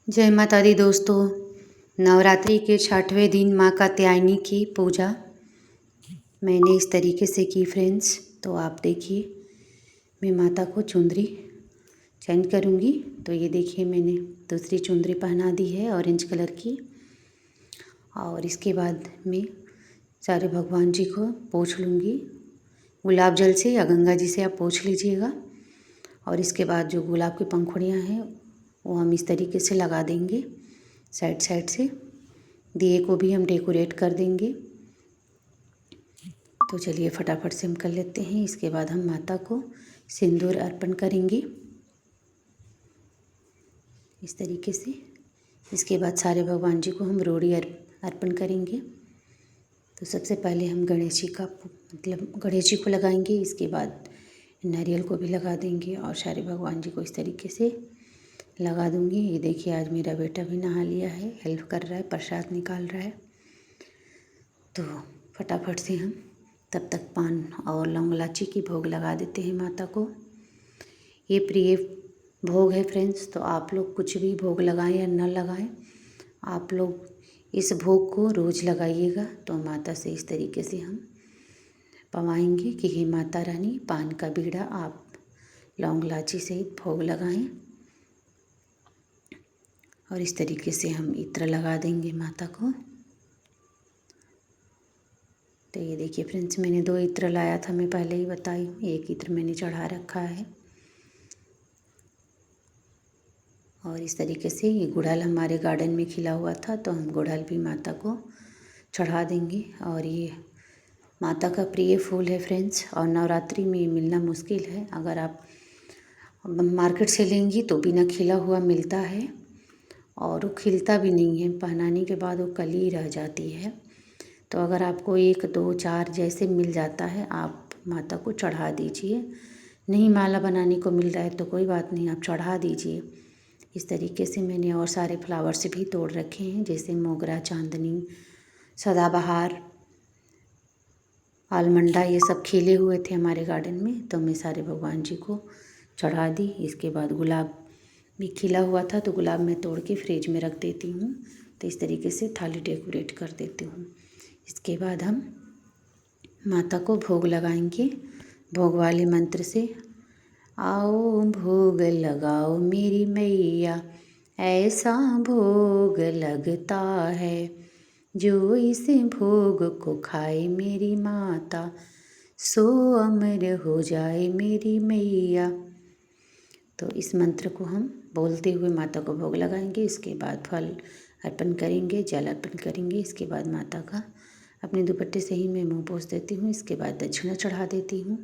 जय माता दी दोस्तों। नवरात्रि के 6वें दिन माँ कात्यायनी की पूजा मैंने इस तरीके से की फ्रेंड्स। तो आप देखिए, मैं माता को चुंदरी चेंज करूँगी। तो ये देखिए, मैंने दूसरी चुंदरी पहना दी है ऑरेंज कलर की। और इसके बाद मैं सारे भगवान जी को पोंछ लूँगी गुलाब जल से या गंगा जी से आप पोंछ लीजिएगा। और इसके बाद जो गुलाब की पंखुड़ियाँ हैं वो हम इस तरीके से लगा देंगे साइड साइड से। दिए को भी हम डेकोरेट कर देंगे। तो चलिए फटाफट से हम कर लेते हैं। इसके बाद हम माता को सिंदूर अर्पण करेंगे इस तरीके से। इसके बाद सारे भगवान जी को हम रोड़ी अर्पण करेंगे। तो सबसे पहले हम गणेश जी का गणेश जी को लगाएंगे। इसके बाद नारियल को भी लगा देंगे और सारे भगवान जी को इस तरीके से लगा दूंगी। ये देखिए, आज मेरा बेटा भी नहा लिया है, हेल्प कर रहा है, प्रसाद निकाल रहा है। तो फटाफट से हम तब तक पान और लौंग इलायची की भोग लगा देते हैं माता को। ये प्रिय भोग है फ्रेंड्स। तो आप लोग कुछ भी भोग लगाएं या न लगाएं, आप लोग इस भोग को रोज़ लगाइएगा। तो माता से इस तरीके से हम पवाएंगे कि हे माता रानी, पान का बीड़ा आप लौंग इलायची सहित भोग लगाएं। और इस तरीके से हम इत्र लगा देंगे माता को। तो ये देखिए फ्रेंड्स, मैंने 2 इत्र लाया था, मैं पहले ही बताई हूँ। एक इत्र मैंने चढ़ा रखा है। और इस तरीके से ये गुड़हल हमारे गार्डन में खिला हुआ था, तो हम गुड़हल भी माता को चढ़ा देंगे। और ये माता का प्रिय फूल है फ्रेंड्स। और नवरात्रि में मिलना मुश्किल है। अगर आप मार्केट से लेंगी तो बिना खिला हुआ मिलता है और वो खिलता भी नहीं है, पहनाने के बाद वो कली रह जाती है। तो अगर आपको 1, 2, 4 जैसे मिल जाता है, आप माता को चढ़ा दीजिए। नहीं माला बनाने को मिल रहा है तो कोई बात नहीं, आप चढ़ा दीजिए। इस तरीके से मैंने और सारे फ्लावर्स भी तोड़ रखे हैं, जैसे मोगरा, चांदनी, सदाबहार, आलमंडा, ये सब खिले हुए थे हमारे गार्डन में। तो मैं सारे भगवान जी को चढ़ा दी। इसके बाद गुलाब भी खिला हुआ था, तो गुलाब मैं तोड़ के फ्रिज में रख देती हूँ। तो इस तरीके से थाली डेकोरेट कर देती हूँ। इसके बाद हम माता को भोग लगाएंगे भोग वाले मंत्र से। आओ भोग लगाओ मेरी मैया, ऐसा भोग लगता है, जो इस भोग को खाए मेरी माता, सो अमर हो जाए मेरी मैया। तो इस मंत्र को हम बोलते हुए माता को भोग लगाएंगे। इसके बाद फल अर्पण करेंगे, जल अर्पण करेंगे। इसके बाद माता का अपने दुपट्टे से ही मैं मुँह पोंछ देती हूँ। इसके बाद दक्षिणा चढ़ा देती हूँ।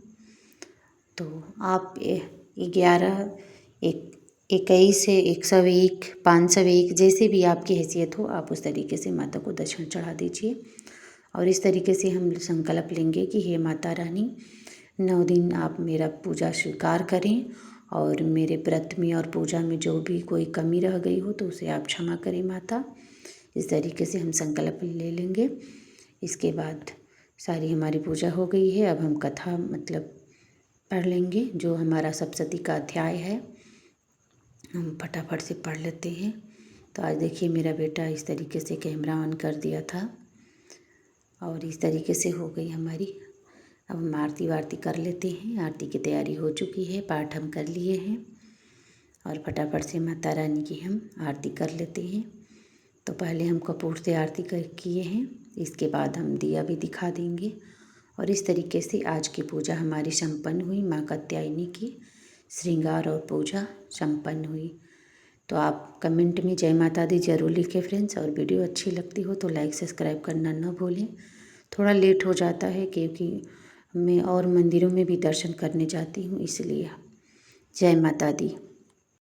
तो आप 11, 21, 101, 501 जैसे भी आपकी हैसियत हो, आप उस तरीके से माता को दक्षिणा चढ़ा दीजिए। और इस तरीके से हम संकल्प लेंगे कि हे माता रानी, 9 दिन आप मेरा पूजा स्वीकार करें और मेरे व्रत में और पूजा में जो भी कोई कमी रह गई हो तो उसे आप क्षमा करें माता। इस तरीके से हम संकल्प ले लेंगे। इसके बाद सारी हमारी पूजा हो गई है। अब हम कथा पढ़ लेंगे, जो हमारा सप्तशती का अध्याय है, हम फटाफट से पढ़ लेते हैं। तो आज देखिए, मेरा बेटा इस तरीके से कैमरा ऑन कर दिया था और इस तरीके से हो गई हमारी। अब हम आरती वारती कर लेते हैं। आरती की तैयारी हो चुकी है, पाठ हम कर लिए हैं और फटाफट से माता रानी की हम आरती कर लेते हैं। तो पहले हम कपूर से आरती किए हैं, इसके बाद हम दिया भी दिखा देंगे। और इस तरीके से आज की पूजा हमारी संपन्न हुई। माँ कात्यायनी की श्रृंगार और पूजा संपन्न हुई। तो आप कमेंट में जय माता दी जरूर लिखें फ्रेंड्स। और वीडियो अच्छी लगती हो तो लाइक सब्सक्राइब करना न भूलें। थोड़ा लेट हो जाता है क्योंकि मैं और मंदिरों में भी दर्शन करने जाती हूँ, इसलिए। जय माता दी।